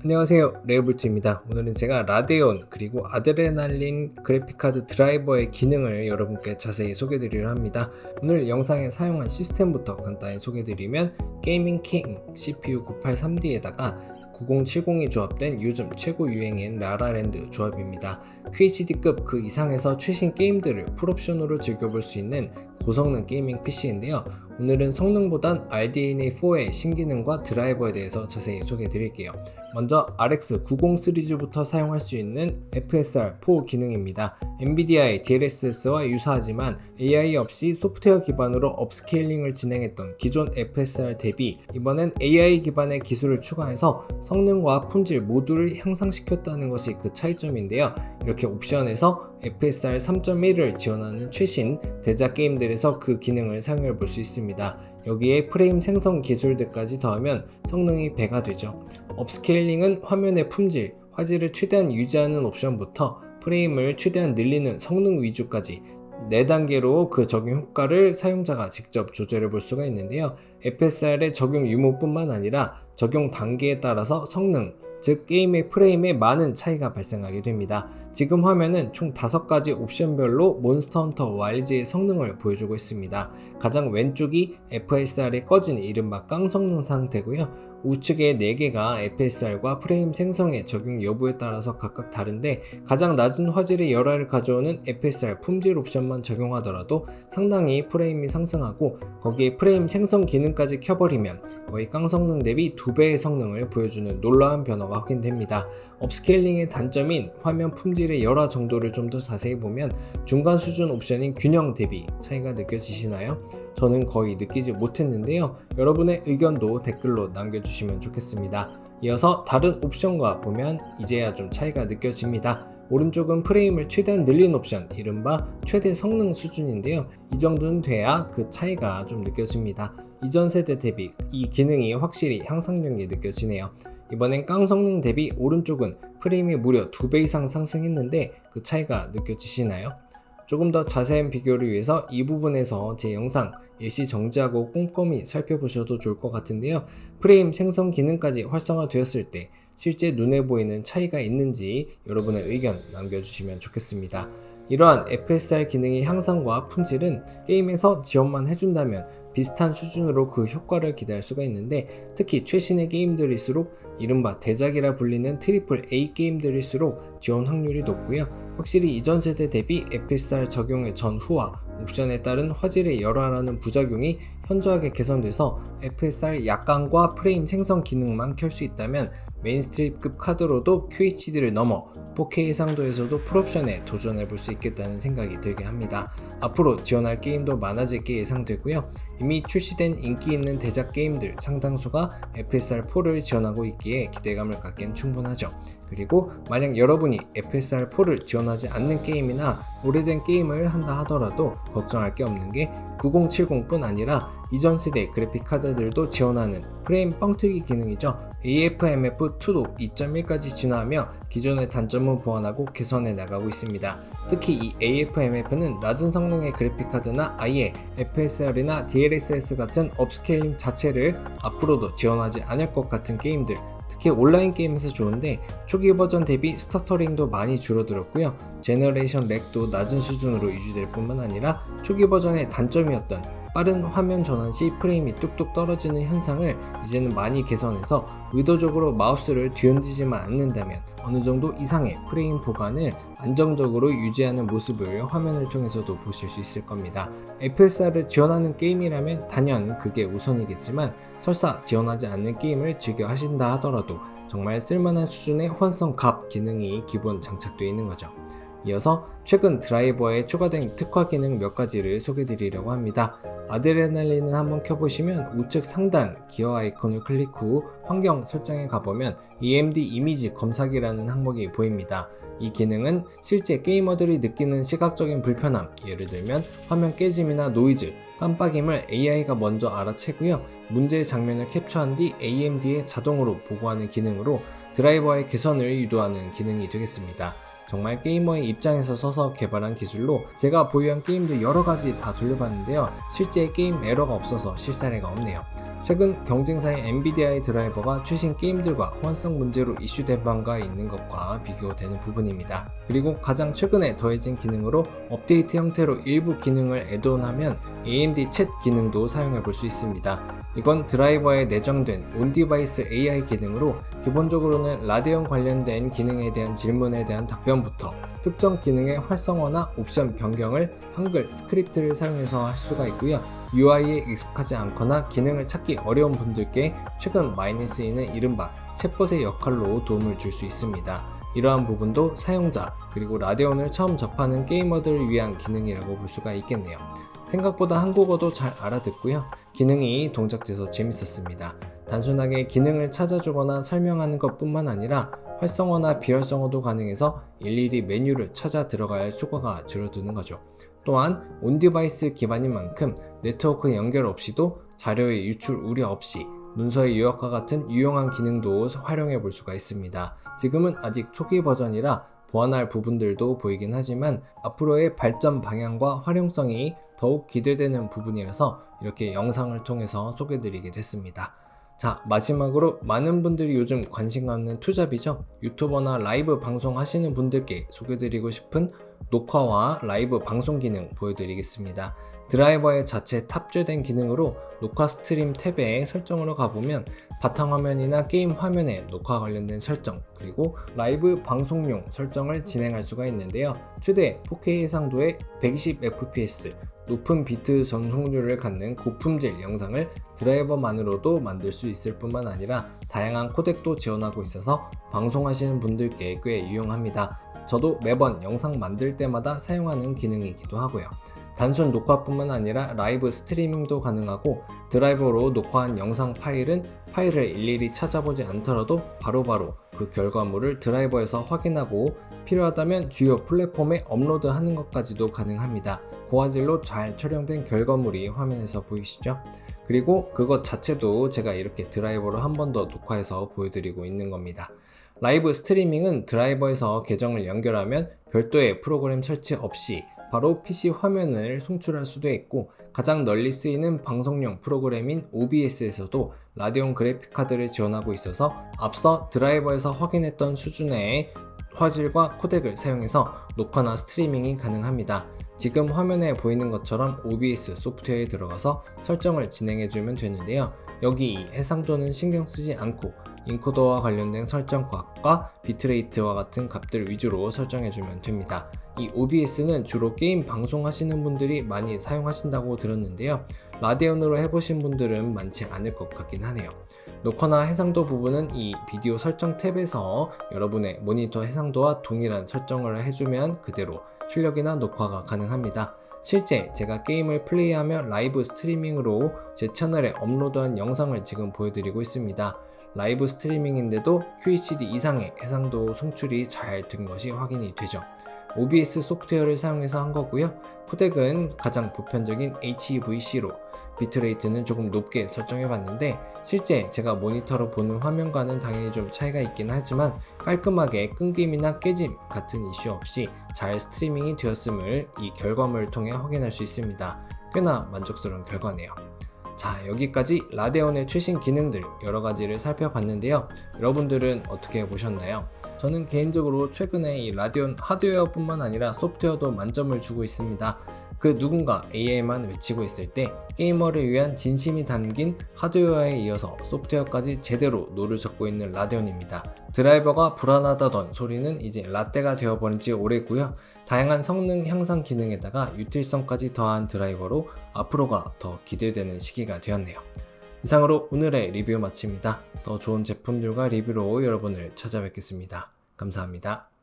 안녕하세요, 레오볼트입니다. 오늘은 제가 라데온 그리고 아드레날린 그래픽카드 드라이버의 기능을 여러분께 자세히 소개드리려 합니다. 오늘 영상에 사용한 시스템부터 간단히 소개드리면 게이밍 킹 CPU 983D에다가 9070이 조합된 요즘 최고 유행인 라라랜드 조합입니다. QHD급 그 이상에서 최신 게임들을 풀옵션으로 즐겨볼 수 있는 고성능 게이밍 PC인데요. 오늘은 성능보단 RDNA4의 신기능과 드라이버에 대해서 자세히 소개해 드릴게요. 먼저 RX 90 시리즈부터 사용할 수 있는 FSR4 기능입니다. 엔비디아의 DLSS와 유사하지만 AI 없이 소프트웨어 기반으로 업스케일링을 진행했던 기존 FSR 대비 이번엔 AI 기반의 기술을 추가해서 성능과 품질 모두를 향상시켰다는 것이 그 차이점인데요. 이렇게 옵션에서 FSR 3.1을 지원하는 최신 대작 게임들에서 그 기능을 사용해 볼 수 있습니다. 여기에 프레임 생성 기술들까지 더하면 성능이 배가 되죠. 업스케일링은 화면의 품질, 화질을 최대한 유지하는 옵션부터 프레임을 최대한 늘리는 성능 위주까지 4단계로 그 적용 효과를 사용자가 직접 조절해 볼 수가 있는데요. FSR의 적용 유무뿐만 아니라 적용 단계에 따라서 성능, 즉 게임의 프레임에 많은 차이가 발생하게 됩니다. 지금 화면은 총 5가지 옵션별로 몬스터 헌터 와일즈의 성능을 보여주고 있습니다. 가장 왼쪽이 FSR이 꺼진 이른바 깡성능 상태고요. 우측에 4개가 FSR과 프레임 생성의 적용 여부에 따라서 각각 다른데 가장 낮은 화질의 열화를 가져오는 FSR 품질 옵션만 적용하더라도 상당히 프레임이 상승하고 거기에 프레임 생성 기능까지 켜버리면 거의 깡성능 대비 2배의 성능을 보여주는 놀라운 변화가 확인됩니다. 업스케일링의 단점인 화면 품질의 열화 정도를 좀 더 자세히 보면 중간 수준 옵션인 균형 대비 차이가 느껴지시나요? 저는 거의 느끼지 못했는데요. 여러분의 의견도 댓글로 남겨주시면 좋겠습니다. 이어서 다른 옵션과 보면 이제야 좀 차이가 느껴집니다. 오른쪽은 프레임을 최대한 늘린 옵션, 이른바 최대 성능 수준인데요. 이 정도는 돼야 그 차이가 좀 느껴집니다. 이전 세대 대비 이 기능이 확실히 향상력이 느껴지네요. 이번엔 깡성능 대비 오른쪽은 프레임이 무려 2배 이상 상승했는데 그 차이가 느껴지시나요? 조금 더 자세한 비교를 위해서 이 부분에서 제 영상 일시 정지하고 꼼꼼히 살펴보셔도 좋을 것 같은데요. 프레임 생성 기능까지 활성화되었을 때 실제 눈에 보이는 차이가 있는지 여러분의 의견 남겨주시면 좋겠습니다. 이러한 FSR 기능의 향상과 품질은 게임에서 지원만 해준다면 비슷한 수준으로 그 효과를 기대할 수가 있는데 특히 최신의 게임들일수록 이른바 대작이라 불리는 트리플 A 게임들일수록 지원 확률이 높고요. 확실히 이전 세대 대비 FSR 적용의 전후와 옵션에 따른 화질의 열화라는 부작용이 현저하게 개선돼서 FSR 약간과 프레임 생성 기능만 켤 수 있다면 메인스트림급 카드로도 QHD를 넘어 4K 해상도에서도 풀옵션에 도전해 볼 수 있겠다는 생각이 들게 합니다. 앞으로 지원할 게임도 많아질 게 예상되고요. 이미 출시된 인기 있는 대작 게임들 상당수가 FSR4를 지원하고 있기에 기대감을 갖기엔 충분하죠. 그리고 만약 여러분이 FSR4를 지원하지 않는 게임이나 오래된 게임을 한다 하더라도 걱정할 게 없는 게 9070뿐 아니라 이전 세대 그래픽 카드들도 지원하는 프레임 뻥튀기 기능이죠. AFMF2도 2.1까지 진화하며 기존의 단점을 보완하고 개선해 나가고 있습니다. 특히 이 AFMF는 낮은 성능의 그래픽카드나 아예 FSR이나 DLSS 같은 업스케일링 자체를 앞으로도 지원하지 않을 것 같은 게임들, 특히 온라인 게임에서 좋은데 초기 버전 대비 스터터링도 많이 줄어들었고요. 제너레이션 렉도 낮은 수준으로 유지될 뿐만 아니라 초기 버전의 단점이었던 빠른 화면 전환 시 프레임이 뚝뚝 떨어지는 현상을 이제는 많이 개선해서 의도적으로 마우스를 뒤흔들지만 않는다면 어느 정도 이상의 프레임 보관을 안정적으로 유지하는 모습을 화면을 통해서도 보실 수 있을 겁니다. FSR을 지원하는 게임이라면 단연 그게 우선이겠지만 설사 지원하지 않는 게임을 즐겨 하신다 하더라도 정말 쓸만한 수준의 호환성 갑 기능이 기본 장착되어 있는 거죠. 이어서 최근 드라이버에 추가된 특화 기능 몇 가지를 소개드리려고 합니다. 아드레날린을 한번 켜보시면 우측 상단 기어 아이콘을 클릭 후 환경 설정에 가보면 AMD 이미지 검사기라는 항목이 보입니다. 이 기능은 실제 게이머들이 느끼는 시각적인 불편함, 예를 들면 화면 깨짐이나 노이즈, 깜빡임을 AI가 먼저 알아채고요. 문제의 장면을 캡처한 뒤 AMD에 자동으로 보고하는 기능으로 드라이버의 개선을 유도하는 기능이 되겠습니다. 정말 게이머의 입장에서 서서 개발한 기술로 제가 보유한 게임도 여러가지 다 돌려봤는데요. 실제 게임 에러가 없어서 실사례가 없네요. 최근 경쟁사인 엔비디아의 드라이버가 최신 게임들과 호환성 문제로 이슈된 바가 있는 것과 비교되는 부분입니다. 그리고 가장 최근에 더해진 기능으로 업데이트 형태로 일부 기능을 애드온하면 AMD 챗 기능도 사용해 볼 수 있습니다. 이건 드라이버에 내장된 온디바이스 AI 기능으로 기본적으로는 라데온 관련된 기능에 대한 질문에 대한 답변부터 특정 기능의 활성화나 옵션 변경을 한글 스크립트를 사용해서 할 수가 있고요. UI에 익숙하지 않거나 기능을 찾기 어려운 분들께 최근 많이 쓰이는 이른바 챗봇의 역할로 도움을 줄 수 있습니다. 이러한 부분도 사용자 그리고 라데온을 처음 접하는 게이머들을 위한 기능이라고 볼 수가 있겠네요. 생각보다 한국어도 잘 알아듣고요. 기능이 동작돼서 재밌었습니다. 단순하게 기능을 찾아주거나 설명하는 것 뿐만 아니라 활성화나 비활성화도 가능해서 일일이 메뉴를 찾아 들어가야 할 수고가 줄어드는 거죠. 또한 온디바이스 기반인 만큼 네트워크 연결 없이도 자료의 유출 우려 없이 문서의 요약과 같은 유용한 기능도 활용해 볼 수가 있습니다. 지금은 아직 초기 버전이라 보완할 부분들도 보이긴 하지만 앞으로의 발전 방향과 활용성이 더욱 기대되는 부분이라서 이렇게 영상을 통해서 소개드리게 됐습니다. 자, 마지막으로 많은 분들이 요즘 관심 갖는 투잡이죠. 유튜버나 라이브 방송 하시는 분들께 소개드리고 싶은 녹화와 라이브 방송 기능 보여드리겠습니다. 드라이버의 자체 탑재된 기능으로 녹화 스트림 탭에 설정으로 가보면 바탕화면이나 게임 화면에 녹화 관련된 설정 그리고 라이브 방송용 설정을 진행할 수가 있는데요. 최대 4K 해상도의 120fps 높은 비트 전송률을 갖는 고품질 영상을 드라이버만으로도 만들 수 있을 뿐만 아니라 다양한 코덱도 지원하고 있어서 방송하시는 분들께 꽤 유용합니다. 저도 매번 영상 만들 때마다 사용하는 기능이기도 하고요. 단순 녹화뿐만 아니라 라이브 스트리밍도 가능하고 드라이버로 녹화한 영상 파일은 파일을 일일이 찾아보지 않더라도 바로바로 그 결과물을 드라이버에서 확인하고 필요하다면 주요 플랫폼에 업로드하는 것까지도 가능합니다. 고화질로 잘 촬영된 결과물이 화면에서 보이시죠? 그리고 그것 자체도 제가 이렇게 드라이버로 한 번 더 녹화해서 보여드리고 있는 겁니다. 라이브 스트리밍은 드라이버에서 계정을 연결하면 별도의 프로그램 설치 없이 바로 PC 화면을 송출할 수도 있고 가장 널리 쓰이는 방송용 프로그램인 OBS에서도 라데온 그래픽카드를 지원하고 있어서 앞서 드라이버에서 확인했던 수준의 화질과 코덱을 사용해서 녹화나 스트리밍이 가능합니다. 지금 화면에 보이는 것처럼 OBS 소프트웨어에 들어가서 설정을 진행해주면 되는데요. 여기 이 해상도는 신경 쓰지 않고 인코더와 관련된 설정값과 비트레이트와 같은 값들 위주로 설정해주면 됩니다. 이 OBS는 주로 게임 방송하시는 분들이 많이 사용하신다고 들었는데요. 라데온으로 해보신 분들은 많지 않을 것 같긴 하네요. 녹화나 해상도 부분은 이 비디오 설정 탭에서 여러분의 모니터 해상도와 동일한 설정을 해주면 그대로 출력이나 녹화가 가능합니다. 실제 제가 게임을 플레이하며 라이브 스트리밍으로 제 채널에 업로드한 영상을 지금 보여드리고 있습니다. 라이브 스트리밍인데도 QHD 이상의 해상도 송출이 잘 된 것이 확인이 되죠. OBS 소프트웨어를 사용해서 한 거고요. 코덱은 가장 보편적인 HEVC로 비트레이트는 조금 높게 설정해 봤는데 실제 제가 모니터로 보는 화면과는 당연히 좀 차이가 있긴 하지만 깔끔하게 끊김이나 깨짐 같은 이슈 없이 잘 스트리밍이 되었음을 이 결과물을 통해 확인할 수 있습니다. 꽤나 만족스러운 결과네요. 자, 여기까지 라데온의 최신 기능들 여러가지를 살펴봤는데요. 여러분들은 어떻게 보셨나요? 저는 개인적으로 최근에 이 라데온 하드웨어뿐만 아니라 소프트웨어도 만점을 주고 있습니다. 그 누군가 AI만 외치고 있을 때 게이머를 위한 진심이 담긴 하드웨어에 이어서 소프트웨어까지 제대로 노를 젓고 있는 라데온입니다. 드라이버가 불안하다던 소리는 이제 라떼가 되어버린 지 오래고요. 다양한 성능 향상 기능에다가 유틸성까지 더한 드라이버로 앞으로가 더 기대되는 시기가 되었네요. 이상으로 오늘의 리뷰 마칩니다. 더 좋은 제품들과 리뷰로 여러분을 찾아뵙겠습니다. 감사합니다.